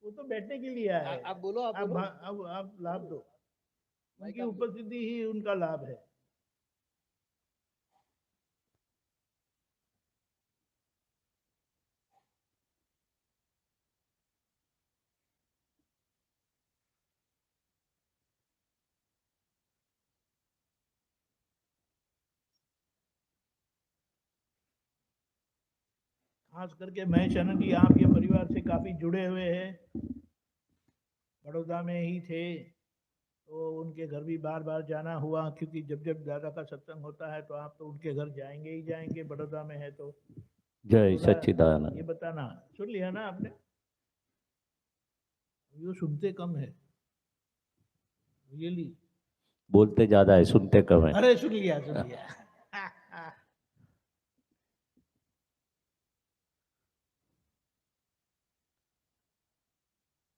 वो तो बैठने के लिए आया है। आप बोलो, आप बोलो। अब आप लाभ दो, माइक उनकी आप दो। उपस्थिति ही उनका लाभ है। खास करके महेश आनंद जी, आप ये परिवार से काफी जुड़े हुए हैं, बड़ौदा में ही थे, तो उनके घर भी बार बार जाना हुआ, क्योंकि जब जब दादा का सत्संग होता है तो आप तो उनके घर जाएंगे ही जाएंगे, बड़ौदा में है तो। जय थोड़ा ये सच्चिदानंद। बताना। सुन लिया ना आपने? ये सुनते कम है, रियली। बोलते ज्यादा है, सुनते कम है। अरे सुन लिया, सुन लिया।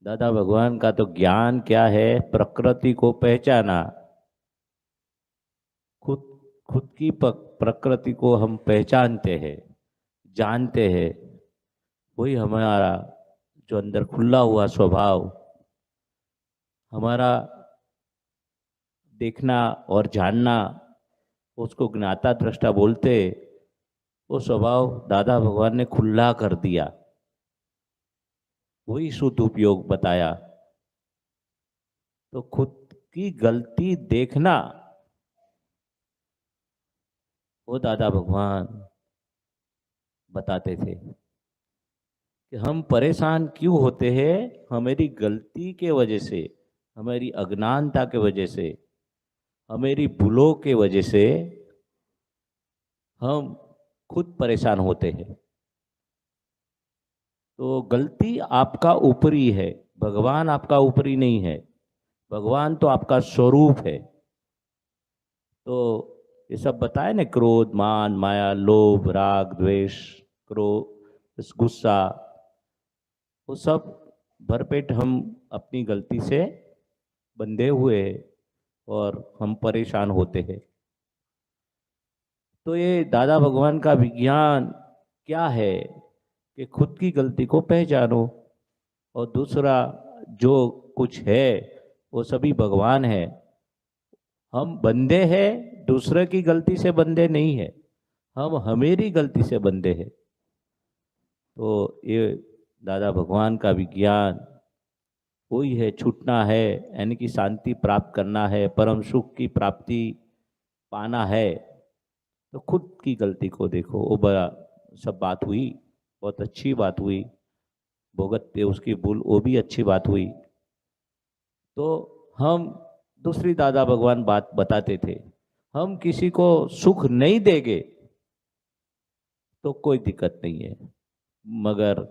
दादा भगवान का तो ज्ञान क्या है, प्रकृति को पहचाना। खुद खुद की प्रकृति को हम पहचानते हैं, जानते हैं। वही हमारा जो अंदर खुला हुआ स्वभाव, हमारा देखना और जानना, उसको ज्ञाता दृष्टा बोलते। वो स्वभाव दादा भगवान ने खुला कर दिया, वही शुद्ध उपयोग बताया। तो खुद की गलती देखना, वो दादा भगवान बताते थे कि हम परेशान क्यों होते हैं, हमारी गलती के वजह से, हमारी अज्ञानता के वजह से, हमारी भूलों के वजह से हम खुद परेशान होते हैं। तो गलती आपका ऊपरी है, भगवान आपका ऊपरी नहीं है। भगवान तो आपका स्वरूप है। तो ये सब बताए ना, क्रोध, मान, माया, लोभ, राग, द्वेष, क्रोध, गुस्सा, वो सब भरपेट हम अपनी गलती से बंधे हुए हैं और हम परेशान होते हैं। तो ये दादा भगवान का विज्ञान क्या है कि खुद की गलती को पहचानो, और दूसरा जो कुछ है वो सभी भगवान है। हम बंदे हैं, दूसरे की गलती से बंदे नहीं है, हम हमेरी गलती से बंदे हैं। तो ये दादा भगवान का विज्ञान वही है, छूटना है यानी कि शांति प्राप्त करना है, परम सुख की प्राप्ति पाना है। तो खुद की गलती को देखो। वो बड़ा सब बात हुई, बहुत अच्छी बात हुई, भुगतते उसकी भूल, वो भी अच्छी बात हुई। तो हम दूसरी दादा भगवान बात बताते थे, हम किसी को सुख नहीं देंगे तो कोई दिक्कत नहीं है, मगर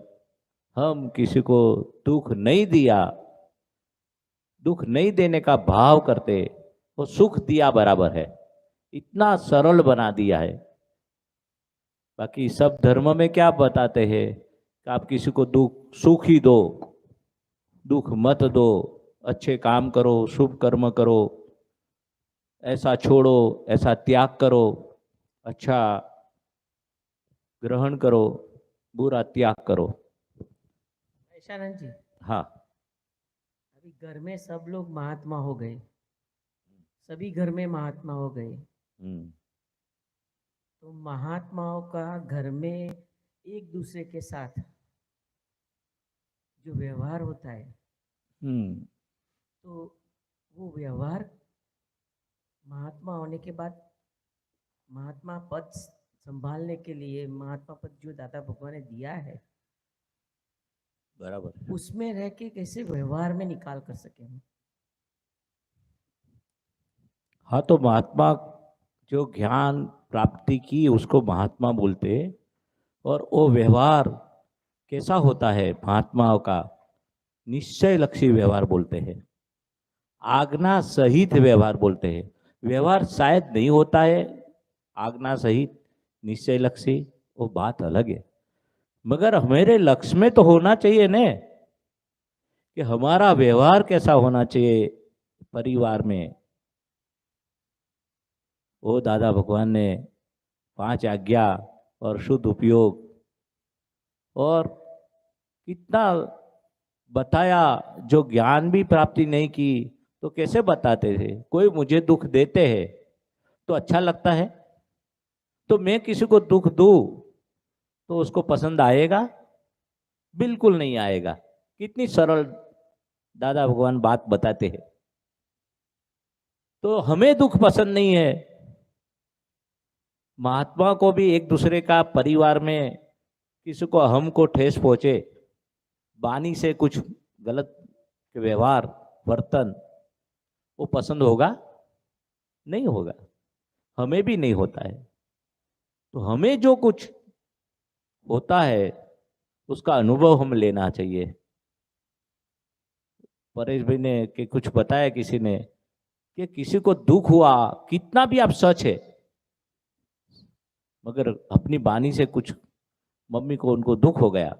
हम किसी को दुख नहीं दिया, दुख नहीं देने का भाव करते, वो सुख दिया बराबर है। इतना सरल बना दिया है। बाकी सब धर्म में क्या बताते हैं कि आप किसी को दुख सुख ही दो, दुख मत दो, अच्छे काम करो, शुभ कर्म करो, ऐसा छोड़ो, ऐसा त्याग करो, अच्छा ग्रहण करो, बुरा त्याग करो। ऐशानंद जी, हाँ। अभी घर में सब लोग महात्मा हो गए, सभी घर में महात्मा हो गए। तो महात्माओं का घर में एक दूसरे के साथ जो व्यवहार होता है, तो वो व्यवहार महात्मा होने के बाद, महात्मा पद संभालने के लिए, महात्मा पद जो दादा भगवान ने दिया है, बराबर। उसमें रह के कैसे व्यवहार में निकाल कर सके हम। हाँ, तो महात्मा जो ज्ञान प्राप्ति की उसको महात्मा बोलते हैं। और वो व्यवहार कैसा होता है महात्माओं का, निश्चय लक्षी व्यवहार बोलते हैं, आज्ञा सहित व्यवहार बोलते हैं। व्यवहार शायद नहीं होता है आज्ञा सहित निश्चय लक्षी, वो बात अलग है, मगर हमारे लक्ष्य में तो होना चाहिए न कि हमारा व्यवहार कैसा होना चाहिए परिवार में। वो दादा भगवान ने 5 आज्ञा और शुद्ध उपयोग, और कितना बताया, जो ज्ञान भी प्राप्ति नहीं की तो कैसे बताते थे? कोई मुझे दुख देते हैं तो अच्छा लगता है, तो मैं किसी को दुख दूं तो उसको पसंद आएगा? बिल्कुल नहीं आएगा। कितनी सरल दादा भगवान बात बताते हैं। तो हमें दुख पसंद नहीं है। महात्मा को भी एक दूसरे का परिवार में किसी को हमको ठेस पहुंचे, वाणी से कुछ गलत व्यवहार वर्तन, वो पसंद होगा? नहीं होगा। हमें भी नहीं होता है। तो हमें जो कुछ होता है उसका अनुभव हम लेना चाहिए। परेश भाई ने कि कुछ बताया किसी ने कि किसी को दुख हुआ, कितना भी आप सच है, मगर अपनी वाणी से कुछ मम्मी को उनको दुख हो गया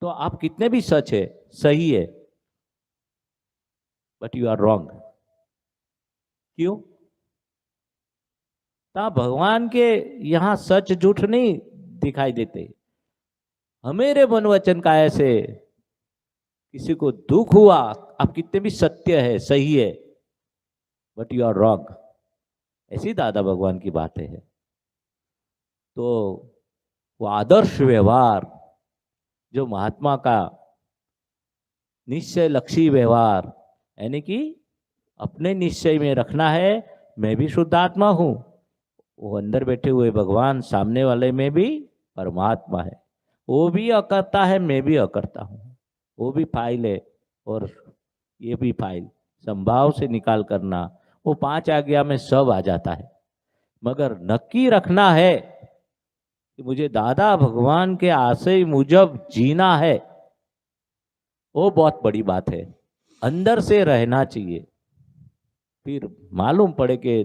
तो आप कितने भी सच है, सही है, बट यू आर रॉन्ग। क्यों? ता भगवान के यहाँ सच झूठ नहीं दिखाई देते। हमेरे मन वचन का ऐसे किसी को दुख हुआ, आप कितने भी सत्य है, सही है, बट यू आर रॉन्ग। ऐसी दादा भगवान की बातें है। तो वो आदर्श व्यवहार जो महात्मा का निश्चय लक्षी व्यवहार, यानी कि अपने निश्चय में रखना है मैं भी शुद्ध आत्मा हूं, वो अंदर बैठे हुए भगवान सामने वाले में भी परमात्मा है, वो भी अकर्ता है, मैं भी अकर्ता हूं, वो भी फाइल है और ये भी फाइल, संभाव से निकाल करना, वो 5 आज्ञा में सब आ जाता है। मगर नक्की रखना है कि मुझे दादा भगवान के आशय मुजब जीना है, वो बहुत बड़ी बात है। अंदर से रहना चाहिए। फिर मालूम पड़े कि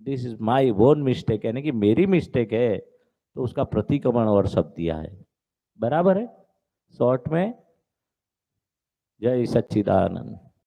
this is my own mistake, यानी कि मेरी मिस्टेक है, तो उसका प्रतिक्रमण और सब दिया है। बराबर है। शॉर्ट में जय सच्चिदानंद।